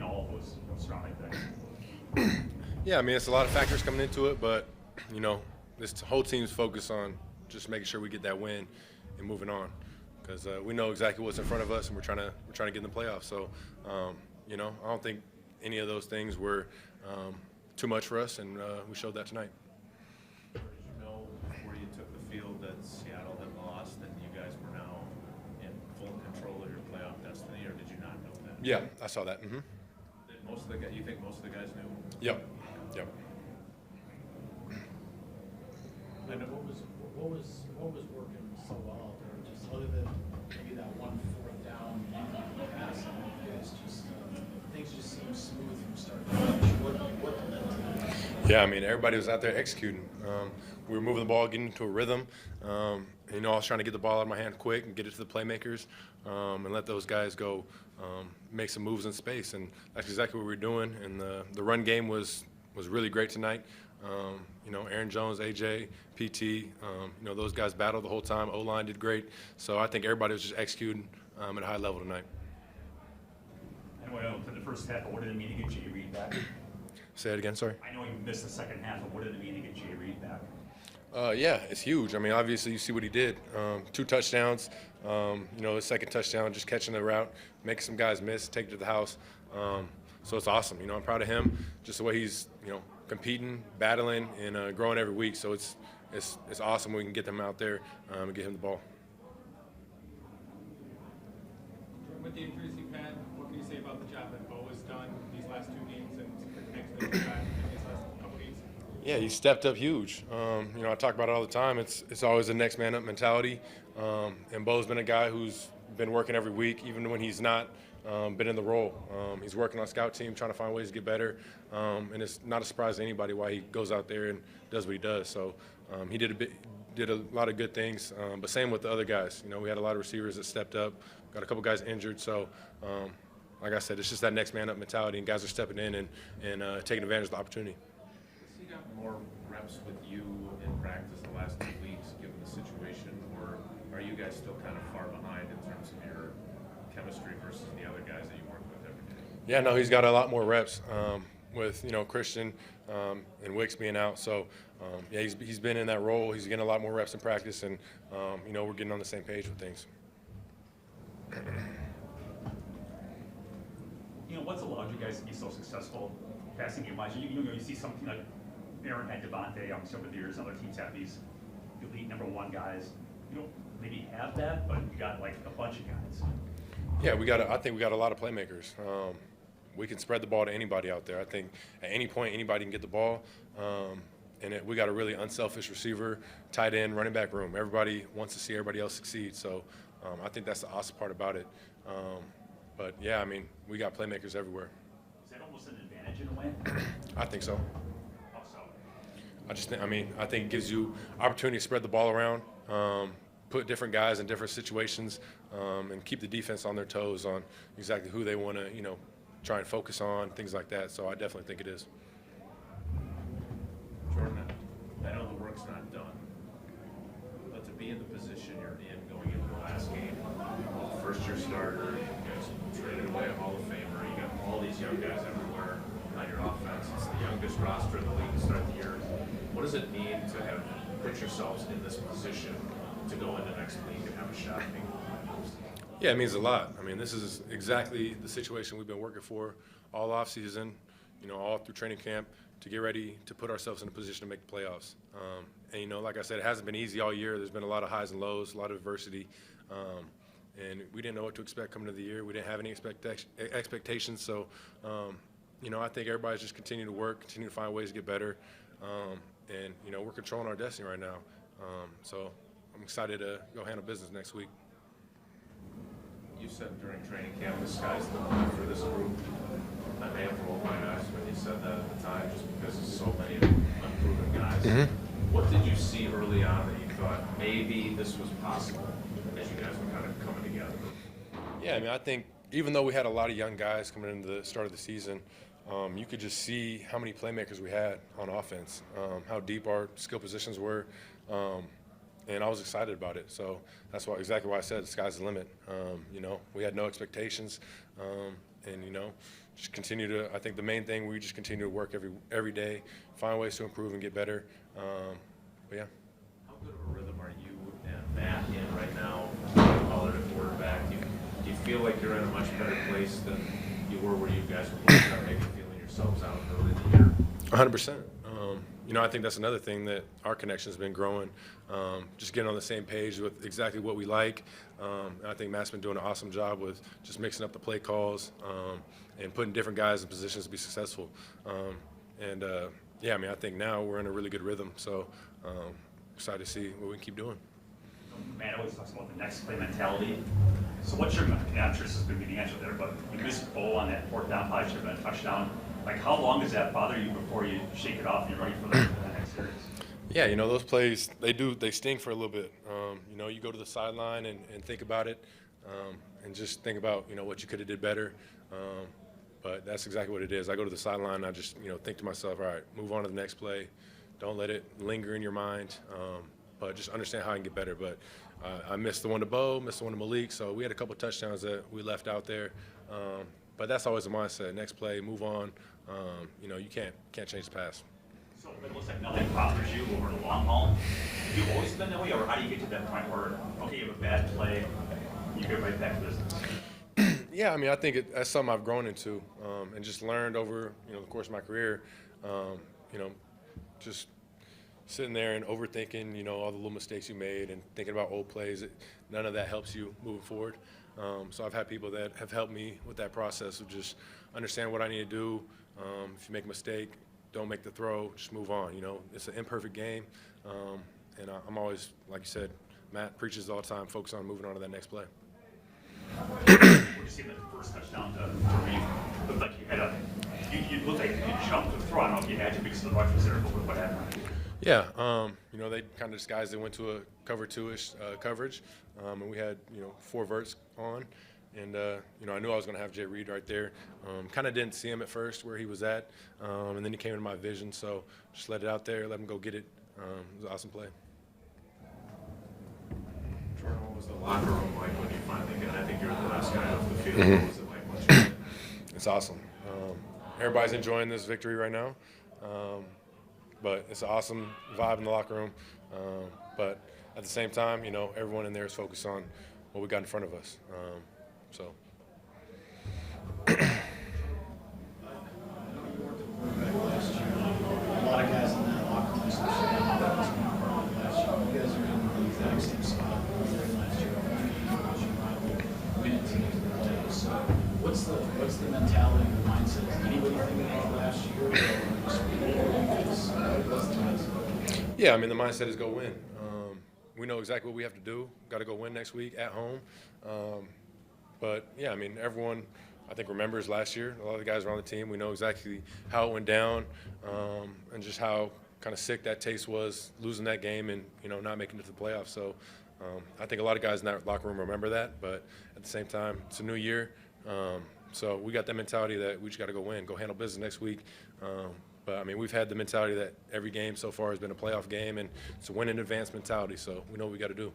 all of those surrounding things? Yeah, I mean, it's a lot of factors coming into it, but, this whole team's focused on just making sure we get that win and moving on, because we know exactly what's in front of us, and we're trying to get in the playoffs. So, I don't think any of those things were too much for us, and we showed that tonight. Did you know before you took the field that Seattle had lost and you guys were now in full control of your playoff destiny, or did you not know that? Yeah, I saw that. Mm-hmm. You think most of the guys knew? Yep. And what was working so well out there? Just other than maybe that 1 4th down pass, it was just things just seemed smooth from start to finish. What did that do? Yeah, I mean, everybody was out there executing. We were moving the ball, getting into a rhythm. I was trying to get the ball out of my hand quick and get it to the playmakers, and let those guys go make some moves in space. And that's exactly what we were doing. And the run game was really great tonight. Aaron Jones, AJ, PT, those guys battled the whole time. O-line did great. So I think everybody was just executing at a high level tonight. I know I played the first half, but what did it mean to get Jay Reed back? Say it again, sorry. I know you missed the second half, but what did it mean to get Jay Reed back? Yeah, it's huge. I mean, obviously, you see what he did. 2 touchdowns. The second touchdown, just catching the route, making some guys miss, take it to the house. So it's awesome. I'm proud of him, just the way he's, competing, battling, and growing every week. So it's awesome when we can get them out there and get him the ball. With the injuries you've had, what can you say about the job that Bo has done these last 2 games and next to these last couple games? Yeah, he stepped up huge. I talk about it all the time. It's always a next man up mentality. And Bo's been a guy who's been working every week, even when he's not been in the role. He's working on scout team, trying to find ways to get better. And it's not a surprise to anybody why he goes out there and does what he does. So he did a lot of good things. But same with the other guys. We had a lot of receivers that stepped up. Got a couple guys injured. So like I said, it's just that next man up mentality, and guys are stepping in and taking advantage of the opportunity. Has he got more reps with you in practice the last 2 weeks, given the situation, or are you guys still kind of far behind in terms of your chemistry versus the other guys that you work with every day? Yeah, no, he's got a lot more reps with Christian and Wicks being out. So yeah, he's been in that role. He's getting a lot more reps in practice, and we're getting on the same page with things. What's allowed you guys to be so successful passing game-wise? You see something like Aaron had Devontae over the years. Other teams have these elite number 1 guys. You don't maybe have that, but you got like a bunch of guys. Yeah, I think we got a lot of playmakers. We can spread the ball to anybody out there. I think at any point anybody can get the ball. We got a really unselfish receiver, tight end, running back room. Everybody wants to see everybody else succeed. So I think that's the awesome part about it. But yeah, I mean, we got playmakers everywhere. Is that almost an advantage in a way? I think so. How so? I think it gives you opportunity to spread the ball around, put different guys in different situations, and keep the defense on their toes on exactly who they want to, try and focus on, things like that. So I definitely think it is. Jordan, I know the work's not done, but to be in the position you're in going into the last game, first-year starter, you guys traded away a Hall of Famer, you got all these young guys everywhere on your offense. It's the youngest roster in the league to start the year. What does it mean to have put yourselves in this position to go into next week and have a shot at being Yeah, it means a lot. I mean, this is exactly the situation we've been working for all offseason, all through training camp, to get ready to put ourselves in a position to make the playoffs. Like I said, it hasn't been easy all year. There's been a lot of highs and lows, a lot of adversity. And we didn't know what to expect coming into the year. We didn't have any expectations. So, I think everybody's just continuing to work, continue to find ways to get better. We're controlling our destiny right now. So I'm excited to go handle business next week. You said during training camp, the sky's the limit for this group. I may have rolled my eyes when you said that at the time, just because there's so many unproven guys. Mm-hmm. What did you see early on that you thought maybe this was possible as you guys were kind of coming together? Yeah, I mean, I think even though we had a lot of young guys coming into the start of the season, you could just see how many playmakers we had on offense, how deep our skill positions were. And I was excited about it. So that's exactly why I said the sky's the limit. We had no expectations. just continue to. I think the main thing we just continue to work every day, find ways to improve and get better. But yeah. How good of a rhythm are you and Matt in right now, other than quarterback? Do you feel like you're in a much better place than you were where you guys were both kind of maybe feeling yourselves out early in the year? 100%. I think that's another thing that our connection has been growing. Just getting on the same page with exactly what we like. And I think Matt's been doing an awesome job with just mixing up the play calls and putting different guys in positions to be successful. I think now we're in a really good rhythm. So excited to see what we can keep doing. Matt always talks about the next play mentality. So what's your, I'm sure this is going to be the answer there, but you missed Bo on that fourth down, probably should have been a touchdown. Like, how long does that bother you before you shake it off and you're ready for the next series? Yeah, those plays, they sting for a little bit. You go to the sideline and think about it and just think about, what you could have did better. But that's exactly what it is. I go to the sideline and I just, think to myself, all right, move on to the next play. Don't let it linger in your mind, but just understand how I can get better. But I missed the one to Bo, missed the one to Malik, so we had a couple of touchdowns that we left out there. But that's always the mindset. Next play, move on. You can't change the past. So it looks like nothing bothers you over the long haul. Have you always been that way, or how do you get to that point where, okay, you have a bad play, you get right back to business? Yeah, I think that's something I've grown into and just learned over, the course of my career. Just sitting there and overthinking, all the little mistakes you made and thinking about old plays. None of that helps you moving forward. So I've had people that have helped me with that process of just understand what I need to do. If you make a mistake, don't make the throw, just move on. It's an imperfect game. And I'm always, like you said, Matt preaches all the time, focus on moving on to that next play. When you see the first touchdown to Reed, looked like you had you looked like you jumped to the throw. I don't know if you had to because the rush was there, but what happened? Yeah, they kind of disguised it, went to a cover two-ish coverage, and we had, 4 verts on. And, I knew I was going to have Jay Reed right there. Kind of didn't see him at first where he was at, and then he came into my vision. So just let it out there, let him go get it. It was an awesome play. Jordan, what was the locker room like when you finally got? I think you were the last guy off the field. What was it like once you did? It's awesome. Everybody's enjoying this victory right now. But it's an awesome vibe in the locker room. But at the same time, everyone in there is focused on what we got in front of us. Last year, a lot of guys in that locker room, especially that was my part last year. You guys are in the exact same spot you were in last year. Watching rival win teams in the playoffs. So what's the mentality and the mindset? Is anybody thinking about last year? Or just what's the mindset? Yeah, the mindset is go win. We know exactly what we have to do. Got to go win next week at home. But yeah, everyone, I think, remembers last year. A lot of the guys around the team, we know exactly how it went down and just how kind of sick that taste was losing that game and, not making it to the playoffs. So I think a lot of guys in that locker room remember that. But at the same time, it's a new year. So we got that mentality that we just got to go win, go handle business next week. But, we've had the mentality that every game so far has been a playoff game, and it's a win in advance mentality. So we know what we got to do.